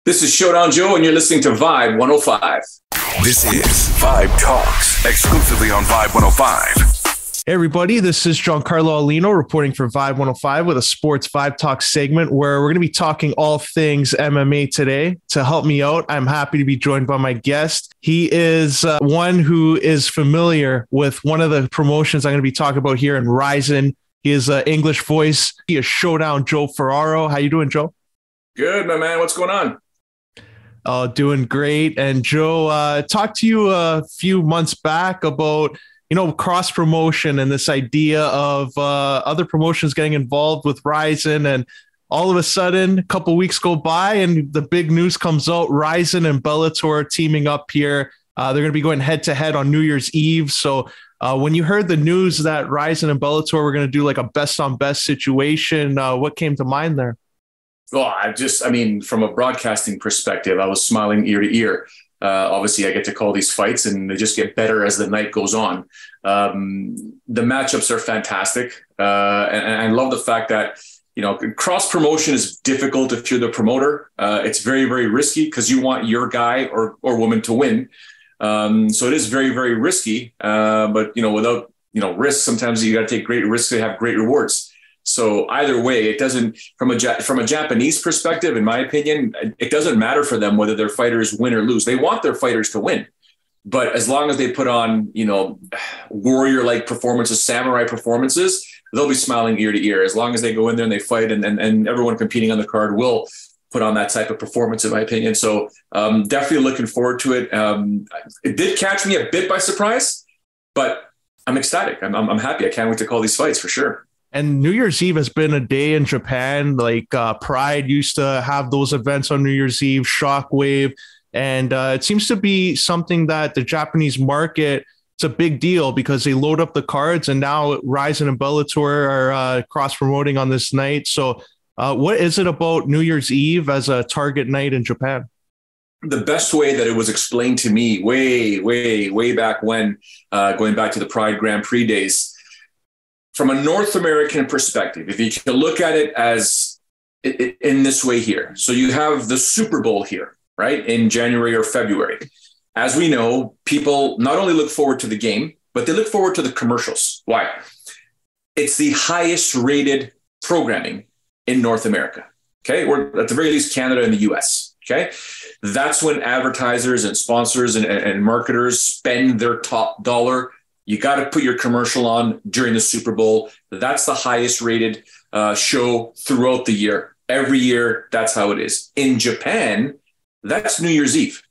This is Showdown Joe, and you're listening to Vibe 105. This is VIBEtalks, exclusively on Vibe 105. Hey everybody, this is Giancarlo Aulino reporting for Vibe 105 with a Sports VIBEtalks segment where we're going to be talking all things MMA today. To help me out, I'm happy to be joined by my guest. He is one who is familiar with one of the promotions I'm going to be talking about here in Rizin. He is an English voice. He is Showdown Joe Ferraro. How you doing, Joe? Good, my man. What's going on? Doing great. And Joe, talked to you a few months back about, cross promotion and this idea of other promotions getting involved with Rizin. And all of a sudden, a couple weeks go by and the big news comes out. Rizin and Bellator teaming up here. They're going to be going head to head on New Year's Eve. So when you heard the news that Rizin and Bellator were going to do like a best on best situation, what came to mind there? Well, from a broadcasting perspective, I was smiling ear to ear. Obviously, I get to call these fights, and they just get better as the night goes on. The matchups are fantastic, and I love the fact that cross promotion is difficult if you're the promoter. It's very, very risky because you want your guy or woman to win. So it is very, very risky. But without risk, sometimes you got to take great risks to have great rewards. So either way, it doesn't, from a Japanese perspective, in my opinion, it doesn't matter for them whether their fighters win or lose. They want their fighters to win. But as long as they put on, warrior-like performances, samurai performances, they'll be smiling ear to ear. As long as they go in there and they fight and everyone competing on the card will put on that type of performance, in my opinion. So definitely looking forward to it. It did catch me a bit by surprise, but I'm ecstatic. I'm happy. I can't wait to call these fights for sure. And New Year's Eve has been a day in Japan. Like Pride used to have those events on New Year's Eve, Shockwave. And it seems to be something that the Japanese market, it's a big deal because they load up the cards. And now Rizin and Bellator are cross-promoting on this night. So what is it about New Year's Eve as a target night in Japan? The best way that it was explained to me way back when, going back to the Pride Grand Prix days, from a North American perspective, if you can look at it as in this way here. So you have the Super Bowl here, right, in January or February. As we know, people not only look forward to the game, but they look forward to the commercials. Why? It's the highest rated programming in North America, okay? Or at the very least, Canada and the US, okay? That's when advertisers and sponsors and marketers spend their top dollar. You got to put your commercial on during the Super Bowl. That's the highest rated show throughout the year. Every year, that's how it is. In Japan, that's New Year's Eve.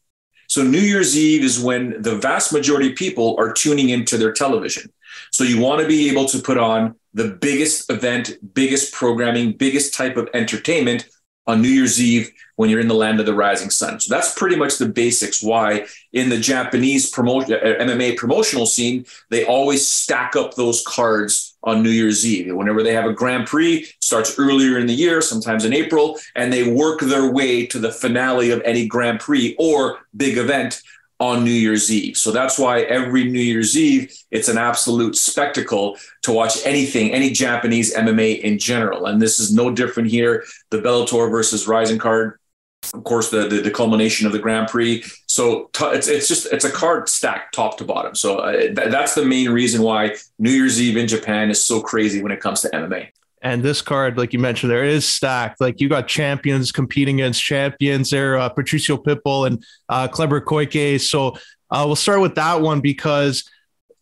So New Year's Eve is when the vast majority of people are tuning into their television. So you want to be able to put on the biggest event, biggest programming, biggest type of entertainment on New Year's Eve when you're in the land of the rising sun. So that's pretty much the basics why in the Japanese MMA promotional scene, they always stack up those cards on New Year's Eve. Whenever they have a Grand Prix, starts earlier in the year, sometimes in April, and they work their way to the finale of any Grand Prix or big event on New Year's Eve. So that's why every New Year's Eve, it's an absolute spectacle to watch anything, any Japanese MMA in general. And this is no different here. The Bellator versus Rizin card, of course, the culmination of the Grand Prix. So it's a card stacked top to bottom. So that's the main reason why New Year's Eve in Japan is so crazy when it comes to MMA. And this card, like you mentioned, there is stacked. Like you got champions competing against champions there, Patricio, Pitbull, and Kleber, Koike. So we'll start with that one because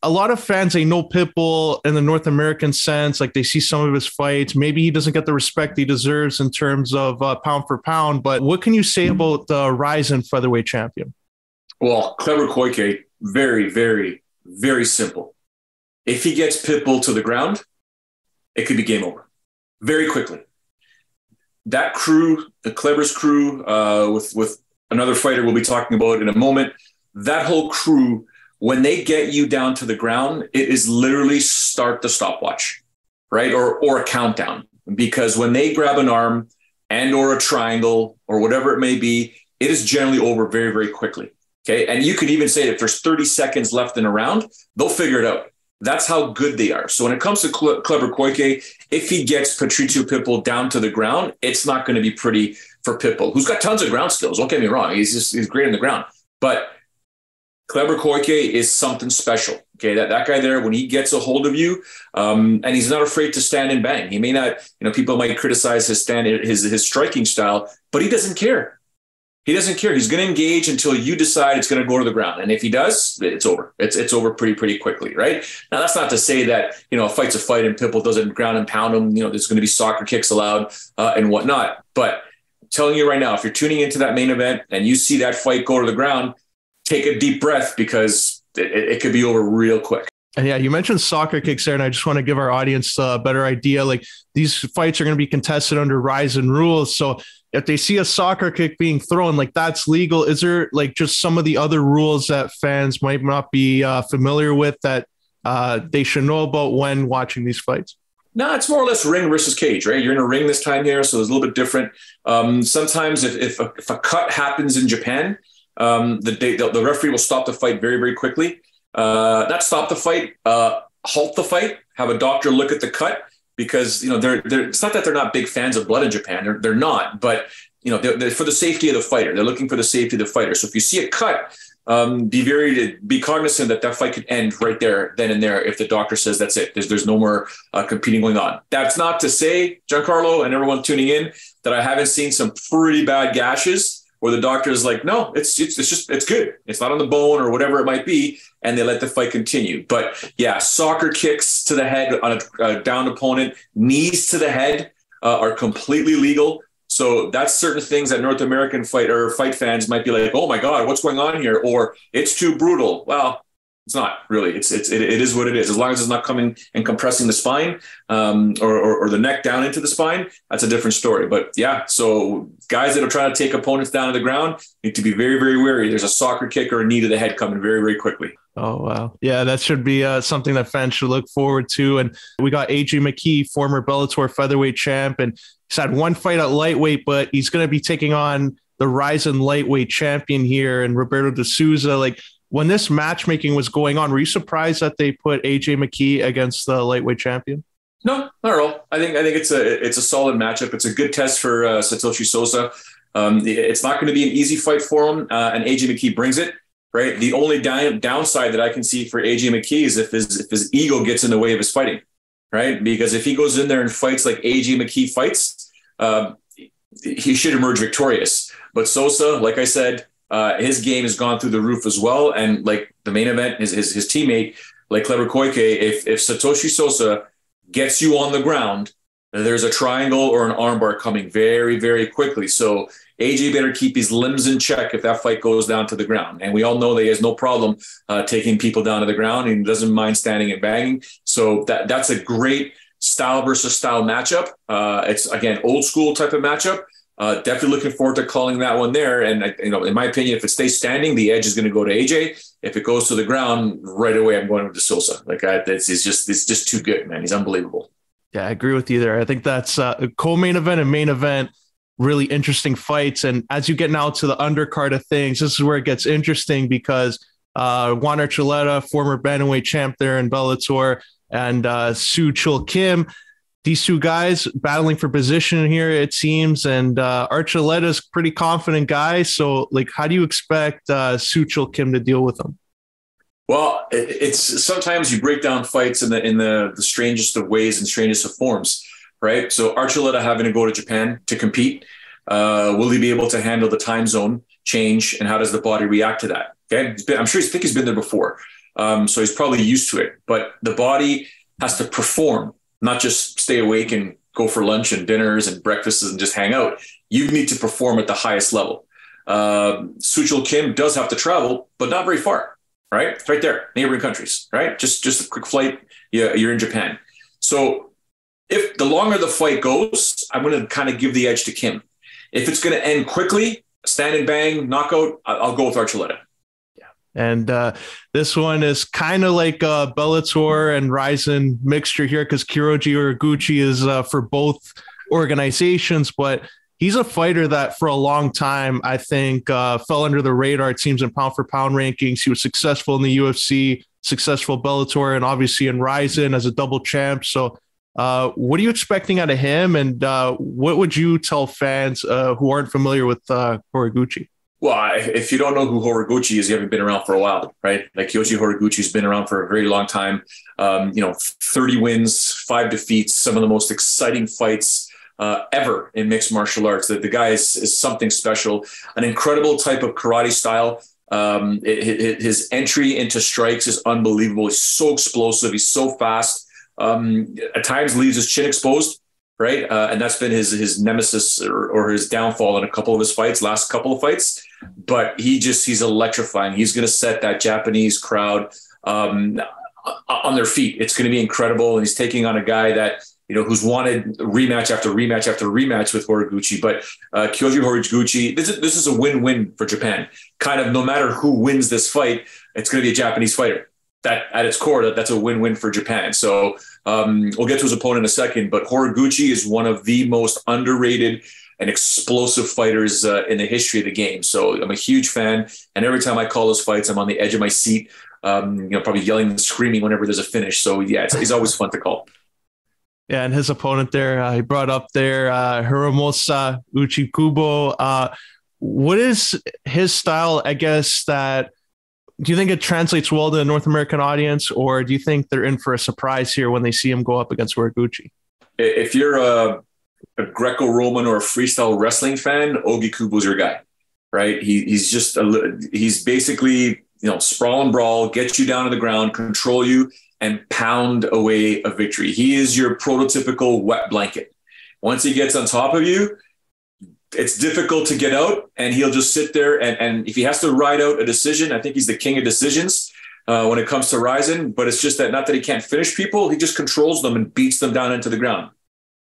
a lot of fans, they know Pitbull in the North American sense. Like they see some of his fights. Maybe he doesn't get the respect he deserves in terms of pound for pound. But what can you say about the Rizin featherweight champion? Well, Kleber Koike, very, very, very simple. If he gets Pitbull to the ground, it could be game over. Very quickly. That crew, the Kleber's crew, with another fighter we'll be talking about in a moment, that whole crew, when they get you down to the ground, it is literally start the stopwatch, right? Or a countdown. Because when they grab an arm and or a triangle or whatever it may be, it is generally over very, very quickly. Okay. And you could even say if there's 30 seconds left in a round, they'll figure it out. That's how good they are. So when it comes to Kleber Koike, if he gets Patricio Pitbull down to the ground, it's not going to be pretty for Pitbull, who's got tons of ground skills. Don't get me wrong. He's great on the ground. But Kleber Koike is something special. Okay, that guy there, when he gets a hold of you, and he's not afraid to stand and bang. He may not, people might criticize his striking style, but he doesn't care. He doesn't care. He's going to engage until you decide it's going to go to the ground. And if he does, it's over. It's over pretty quickly, right? Now, that's not to say that, a fight's a fight and Pitbull doesn't ground and pound him. There's going to be soccer kicks allowed and whatnot. But I'm telling you right now, if you're tuning into that main event and you see that fight go to the ground, take a deep breath, because it could be over real quick. And yeah, you mentioned soccer kicks there, and I just want to give our audience a better idea. Like, these fights are going to be contested under Rizin rules. So if they see a soccer kick being thrown, like, that's legal. Is there like just some of the other rules that fans might not be familiar with that they should know about when watching these fights? No, it's more or less ring versus cage, right? You're in a ring this time here, so it's a little bit different. Sometimes if a cut happens in Japan, the referee will stop the fight very, very quickly. Not stop the fight, halt the fight, have a doctor look at the cut, because, it's not that they're not big fans of blood in Japan. They're not, but, they're for the safety of the fighter. They're looking for the safety of the fighter. So if you see a cut, be cognizant that fight could end right there, then and there, if the doctor says that's it. There's no more competing going on. That's not to say, Giancarlo and everyone tuning in, that I haven't seen some pretty bad gashes where the doctor is like, no, it's good. It's not on the bone or whatever it might be. And they let the fight continue. But yeah, soccer kicks to the head on a downed opponent, knees to the head are completely legal. So that's certain things that North American fight fans might be like, oh my God, what's going on here? Or it's too brutal. Well, it's not really. It is what it is. As long as it's not coming and compressing the spine or the neck down into the spine, that's a different story. But yeah, so guys that are trying to take opponents down to the ground need to be very, very wary. There's a soccer kick or a knee to the head coming very, very quickly. Oh, wow. Yeah, that should be something that fans should look forward to. And we got AJ McKee, former Bellator featherweight champ, and he's had one fight at lightweight, but he's going to be taking on the Rizin lightweight champion here, and Roberto de Souza. Like, when this matchmaking was going on, were you surprised that they put AJ McKee against the lightweight champion? No, not at all. I think it's a solid matchup. It's a good test for Satoshi Souza. It's not going to be an easy fight for him, and AJ McKee brings it. Right. The only downside that I can see for AJ McKee is if his ego gets in the way of his fighting. Right. Because if he goes in there and fights like AJ McKee fights, he should emerge victorious. But Souza, like I said, his game has gone through the roof as well. And like the main event, his teammate, like Kleber Koike, if Satoshi Souza gets you on the ground, there's a triangle or an armbar coming very, very quickly. So AJ better keep his limbs in check if that fight goes down to the ground. And we all know that he has no problem taking people down to the ground, and he doesn't mind standing and banging. So that's a great style versus style matchup. It's, again, old school type of matchup. Definitely looking forward to calling that one there. And, in my opinion, if it stays standing, the edge is going to go to AJ. If it goes to the ground, right away, I'm going with De Souza. It's just too good, man. He's unbelievable. Yeah, I agree with you there. I think that's a co-main event and main event, really interesting fights. And as you get now to the undercard of things, this is where it gets interesting, because Juan Archuleta, former bantamweight champ there in Bellator, and Soo Chul Kim, these two guys battling for position here, it seems. And Archuleta's a pretty confident guy. So, how do you expect Soo Chul Kim to deal with them? Well, it's sometimes you break down fights in the strangest of ways and strangest of forms, right? So Archuleta having to go to Japan to compete, will he be able to handle the time zone change, and how does the body react to that? Okay, I'm sure he's been there before, so he's probably used to it. But the body has to perform, not just stay awake and go for lunch and dinners and breakfasts and just hang out. You need to perform at the highest level. Soo Chul Kim does have to travel, but not very far. Right? It's right there, neighboring countries, right? Just a quick flight. You're in Japan. So if the longer the fight goes, I'm going to kind of give the edge to Kim. If it's going to end quickly, stand and bang, knockout, I'll go with Archuleta. Yeah. And this one is kind of like a Bellator and Rizin mixture here, because Kyoji Horiguchi is for both organizations, but he's a fighter that for a long time, I think, fell under the radar, it seems, in pound-for-pound rankings. He was successful in the UFC, successful Bellator, and obviously in Rizin as a double champ. So What are you expecting out of him? And what would you tell fans who aren't familiar with Horiguchi? Well, if you don't know who Horiguchi is, you haven't been around for a while, right? Like Kyoji Horiguchi's been around for a very long time. 30 wins, 5 defeats, some of the most exciting fights ever in mixed martial arts. The guy is something special, an incredible type of karate style. His entry into strikes is unbelievable. He's so explosive. He's so fast. At times leaves his chin exposed. Right. And that's been his nemesis or his downfall in a couple of his fights, last couple of fights. But he's electrifying. He's going to set that Japanese crowd on their feet. It's going to be incredible. And he's taking on a guy that, who's wanted rematch after rematch after rematch with Horiguchi. But Kyoji Horiguchi, this is a win-win for Japan. Kind of no matter who wins this fight, it's going to be a Japanese fighter. That at its core, that's a win-win for Japan. So we'll get to his opponent in a second, but Horiguchi is one of the most underrated and explosive fighters in the history of the game. So I'm a huge fan, and every time I call those fights, I'm on the edge of my seat, probably yelling and screaming whenever there's a finish. So yeah, it's always fun to call. Yeah, and his opponent there, he brought up there, Hiramosa Ougikubo. What is his style, I guess, do you think it translates well to the North American audience, or do you think they're in for a surprise here when they see him go up against Horiguchi? If you're a Greco-Roman or a freestyle wrestling fan, Ougikubo's your guy, right? He's basically, sprawl and brawl, get you down to the ground, control you, and pound away a victory. He is your prototypical wet blanket. Once he gets on top of you, it's difficult to get out, and he'll just sit there. And if he has to ride out a decision, I think he's the king of decisions when it comes to Rizin. But it's just that not that he can't finish people, he just controls them and beats them down into the ground.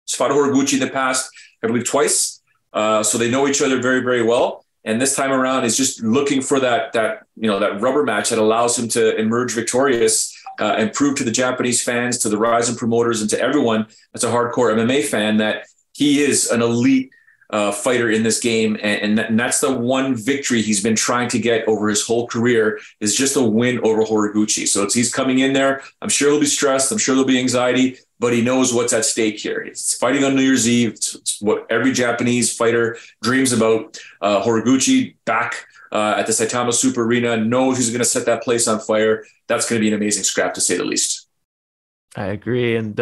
He's fought Horiguchi in the past, I believe twice. So they know each other very, very well. And this time around, he's just looking for that rubber match that allows him to emerge victorious and prove to the Japanese fans, to the Rizin promoters, and to everyone that's a hardcore MMA fan that he is an elite fighter in this game. And that's the one victory he's been trying to get over his whole career, is just a win over Horiguchi. So he's coming in there. I'm sure he'll be stressed. I'm sure there'll be anxiety, but he knows what's at stake here. It's fighting on New Year's Eve. It's what every Japanese fighter dreams about. Horiguchi back at the Saitama Super Arena, knows he's going to set that place on fire. That's going to be an amazing scrap, to say the least. I agree. And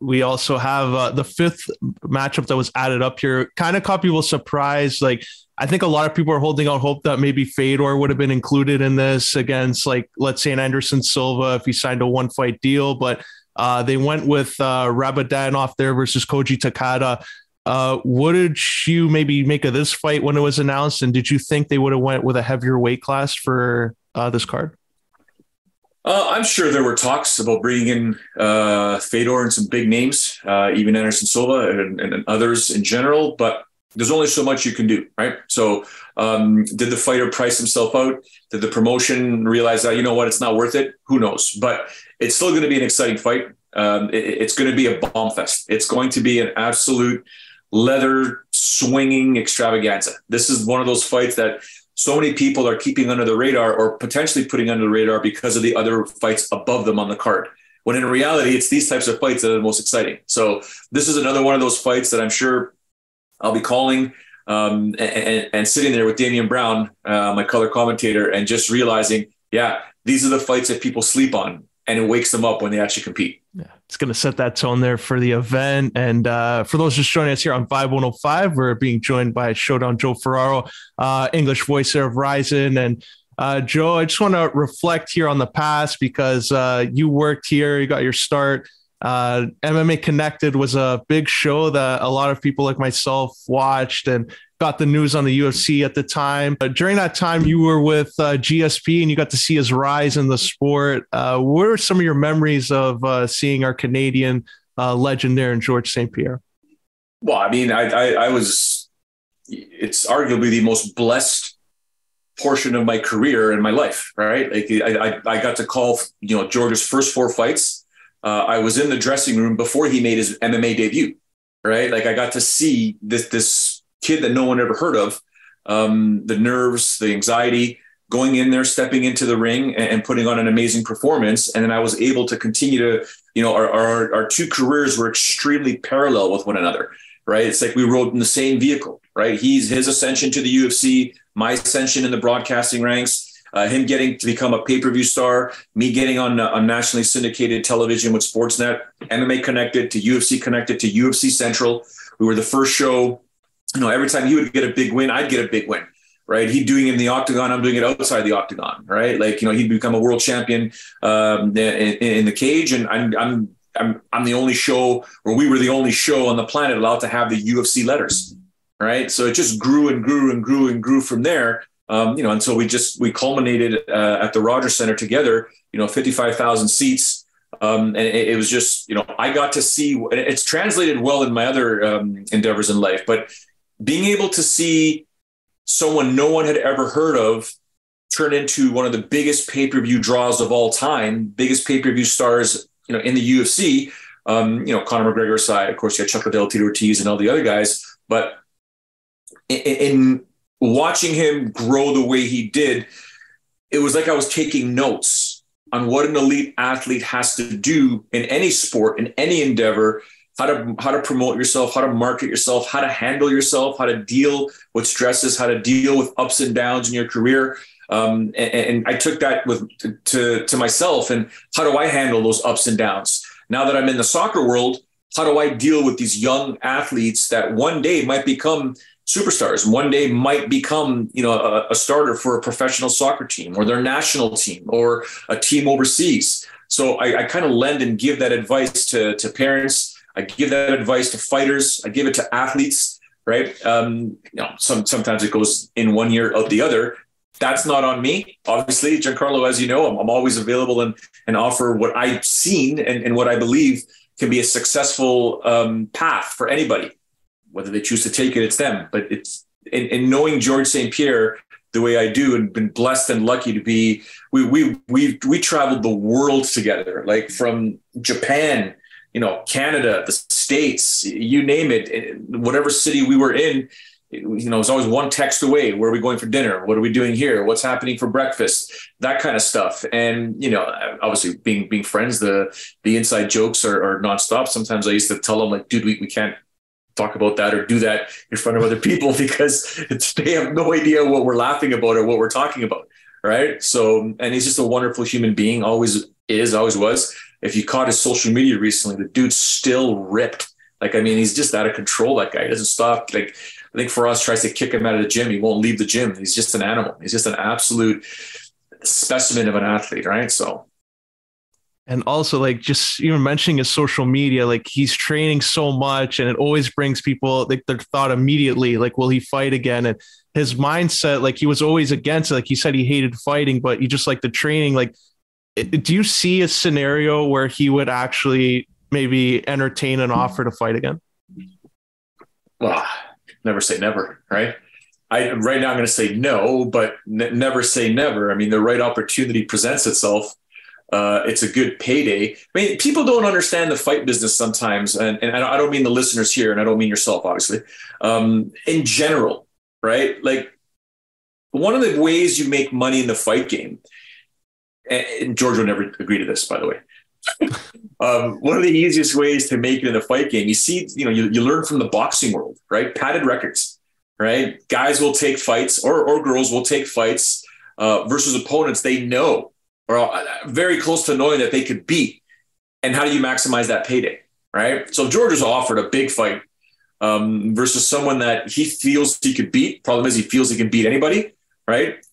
we also have the fifth matchup that was added up here. Kind of caught people surprised. Like, I think a lot of people are holding out hope that maybe Fedor would have been included in this against, like, let's say an Anderson Silva if he signed a 1-fight deal. But they went with Rabadanov there versus Koji Takada. What did you maybe make of this fight when it was announced? And did you think they would have went with a heavier weight class for this card? I'm sure there were talks about bringing in Fedor and some big names, even Anderson Silva and others in general, but there's only so much you can do, right? So did the fighter price himself out? Did the promotion realize that, it's not worth it? Who knows? But it's still going to be an exciting fight. It's going to be a bomb fest. It's going to be an absolute leather swinging extravaganza. This is one of those fights that so many people are keeping under the radar, or potentially putting under the radar, because of the other fights above them on the card. When in reality, it's these types of fights that are the most exciting. So this is another one of those fights that I'm sure I'll be calling and sitting there with Damian Brown, my color commentator, and just realizing, these are the fights that people sleep on, and it wakes them up when they actually compete. Yeah, it's going to set that tone there for the event. And for those just joining us here on Vibe 105, we're being joined by Showdown Joe Ferraro, English voice of Rizin. And Joe, I just want to reflect here on the past, because you worked here, you got your start. MMA Connected was a big show that a lot of people like myself watched and got the news on the UFC at the time. But during that time, you were with GSP, and you got to see his rise in the sport. What are some of your memories of seeing our Canadian legend there in Georges St-Pierre? Well, I mean, it's arguably the most blessed portion of my career and my life, right? Like I got to call, George's first 4 fights. I was in the dressing room before he made his MMA debut, right? Like, I got to see this kid that no one ever heard of, the nerves, the anxiety, going in there, stepping into the ring and putting on an amazing performance. And then I was able to continue to, our two careers were extremely parallel with one another, right? It's like we rode in the same vehicle, right? His ascension to the UFC, my ascension in the broadcasting ranks, him getting to become a pay-per-view star, me getting on nationally syndicated television with Sportsnet, MMA Connected to UFC Central. We were the first show. Every time he would get a big win, I'd get a big win, right? He'd doing it in the octagon, I'm doing it outside the octagon, right? Like, he'd become a world champion in the cage, and I'm the only show, or we were the only show on the planet allowed to have the UFC letters, right? So it just grew and grew and grew and grew from there. Until we culminated at the Rogers Center together, 55,000 seats. And it was just, I got to see, it's translated well in my other endeavors in life, but being able to see someone no one had ever heard of turn into one of the biggest pay-per-view draws of all time, biggest pay-per-view stars, in the UFC, Conor McGregor aside, of course, you had Chuck Liddell, Tito Ortiz, and all the other guys, but in watching him grow the way he did, it was like I was taking notes on what an elite athlete has to do in any sport, in any endeavor, how to promote yourself, how to market yourself, how to handle yourself, how to deal with stresses, how to deal with ups and downs in your career. And I took that to myself, and how do I handle those ups and downs? Now that I'm in the soccer world, how do I deal with these young athletes that one day might become superstars, one day might become, a starter for a professional soccer team or their national team or a team overseas. So I kind of lend and give that advice to parents. I give that advice to fighters. I give it to athletes, right? Sometimes it goes in one ear, out the other. That's not on me. Obviously, Giancarlo, as you know, I'm always available and offer what I've seen and what I believe can be a successful path for anybody. Whether they choose to take it, it's them. But it's in knowing Georges St-Pierre the way I do, and been blessed and lucky to be, we traveled the world together, like from Japan, Canada, the States, you name it, whatever city we were in, it was always one text away. Where are we going for dinner? What are we doing here? What's happening for breakfast? That kind of stuff. And, obviously being friends, the inside jokes are nonstop. Sometimes I used to tell them, like, dude, we can't talk about that or do that in front of other people because they have no idea what we're laughing about or what we're talking about. Right. So, and he's just a wonderful human being. Always was. If you caught his social media recently, the dude's still ripped. He's just out of control. That guy, he doesn't stop. Like, I think for us, tries to kick him out of the gym. He won't leave the gym. He's just an animal. He's just an absolute specimen of an athlete. Right. So. And also, like, just you were mentioning his social media, like, he's training so much, and it always brings people like their thought immediately, like, will he fight again? And his mindset, like, he was always against it. Like, he said he hated fighting, but he just liked the training. Like, do you see a scenario where he would actually maybe entertain an offer to fight again? Well, never say never, right? Right now I'm going to say no, but never say never. I mean, the right opportunity presents itself. It's a good payday. I mean, people don't understand the fight business sometimes. And I don't mean the listeners here, and I don't mean yourself, obviously. In general, right? Like, one of the ways you make money in the fight game, and George would never agree to this, by the way. One of the easiest ways to make it in the fight game, you learn from the boxing world, right? Padded records, right? Guys will take fights or girls will take fights versus opponents they know, or very close to knowing that they could beat. And how do you maximize that payday, right? So George was offered a big fight versus someone that he feels he could beat. Problem is, he feels he can beat anybody, right?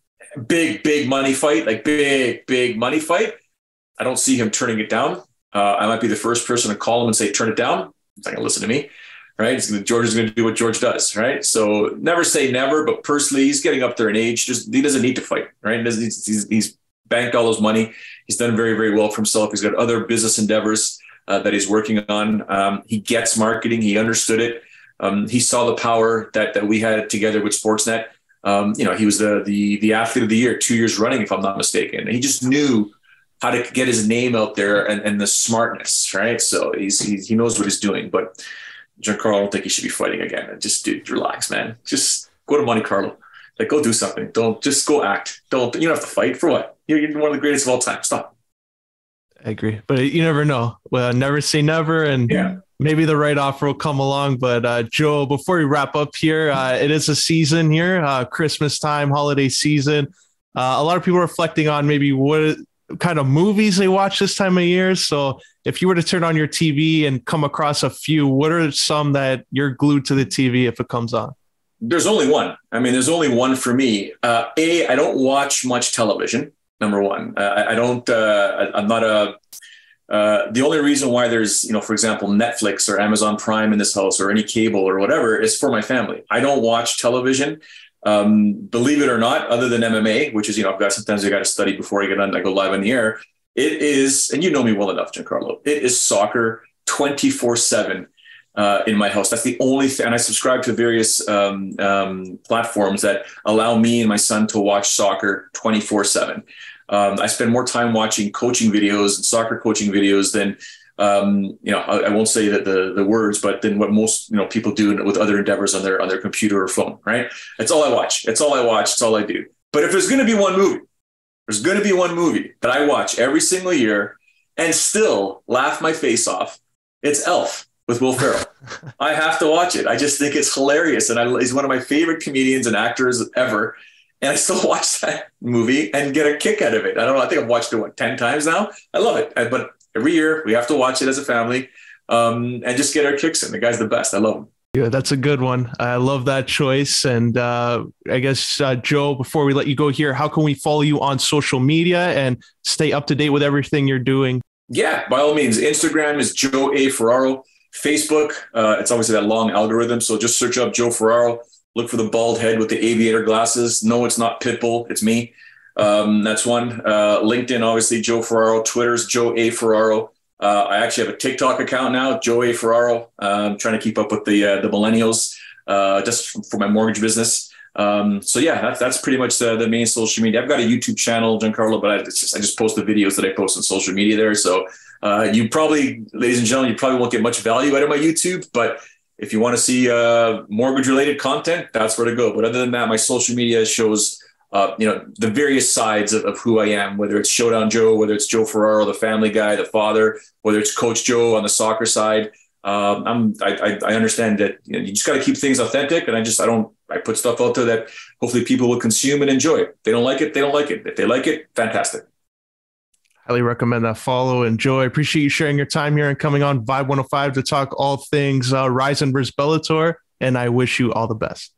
Big money fight, like big money fight. I don't see him turning it down. I might be the first person to call him and say, turn it down. He's not going to listen to me, right? George is going to do what George does, right? So never say never, but personally, he's getting up there in age. He doesn't need to fight, right? He's banked all his money. He's done very, very well for himself. He's got other business endeavors that he's working on. He gets marketing. He understood it. He saw the power that we had together with Sportsnet. He was the athlete of the year 2 years running, if I'm not mistaken. He just knew how to get his name out there and the smartness, right? So he knows what he's doing. But Giancarlo, I don't think he should be fighting again. Just, dude, relax, man. Just go to Monte Carlo. Like, go do something. Don't just go act. You don't have to fight for what? You're one of the greatest of all time. Stop. I agree, but you never know. Well, never say never, and maybe the right offer will come along. But Joe, before we wrap up here, it is a season here, Christmas time, holiday season. A lot of people are reflecting on maybe what kind of movies they watch this time of year. So if you were to turn on your TV and come across a few, what are some that you're glued to the TV if it comes on? There's only one. I mean, there's only one for me. I don't watch much television. Number one, I'm not the only reason why there's, for example, Netflix or Amazon Prime in this house or any cable or whatever is for my family. I don't watch television. Believe it or not, other than MMA, which is, sometimes I got to study before I go live on the air. It is, and you know me well enough, Giancarlo, it is soccer 24/7 in my house. That's the only thing. And I subscribe to various platforms that allow me and my son to watch soccer 24/7. I spend more time watching coaching videos and soccer coaching videos than, I won't say that the words, but then what most, people do with other endeavors on their computer or phone, right? That's all I watch. It's all I watch. It's all I do. But if there's going to be one movie that I watch every single year and still laugh my face off, it's Elf with Will Ferrell. I have to watch it. I just think it's hilarious. And he's one of my favorite comedians and actors ever. And I still watch that movie and get a kick out of it. I don't know. I think I've watched it, 10 times now? I love it. But every year we have to watch it as a family and just get our kicks in. The guy's the best. I love him. Yeah, that's a good one. I love that choice. And I guess, Joe, before we let you go here, how can we follow you on social media and stay up to date with everything you're doing? Yeah, by all means. Instagram is Joe A. Ferraro. Facebook, it's obviously that long algorithm. So just search up Joe Ferraro. Look for the bald head with the aviator glasses. No, it's not Pitbull. It's me. That's one. LinkedIn, obviously, Joe Ferraro. Twitter's Joe A. Ferraro. I actually have a TikTok account now, Joe A. Ferraro. I'm trying to keep up with the millennials just for my mortgage business. So yeah, that's pretty much the main social media. I've got a YouTube channel, Giancarlo, but I just post the videos that I post on social media there. So you probably, ladies and gentlemen, you probably won't get much value out of my YouTube, but if you want to see mortgage related content, that's where to go. But other than that, my social media shows the various sides of who I am, whether it's Showdown Joe, whether it's Joe Ferraro, the family guy, the father, whether it's Coach Joe on the soccer side. I understand that you just got to keep things authentic, and I put stuff out there that hopefully people will consume and enjoy. If they don't like it, they don't like it. If they like it, fantastic. Highly recommend that follow. And Joe, I appreciate you sharing your time here and coming on Vibe 105 to talk all things Rizin versus Bellator. And I wish you all the best.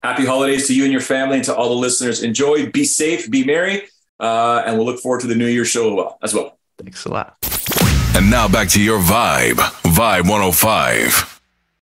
Happy holidays to you and your family, and to all the listeners. Enjoy, be safe, be merry, and we'll look forward to the New Year's show as well. Thanks a lot. And now back to your Vibe 105.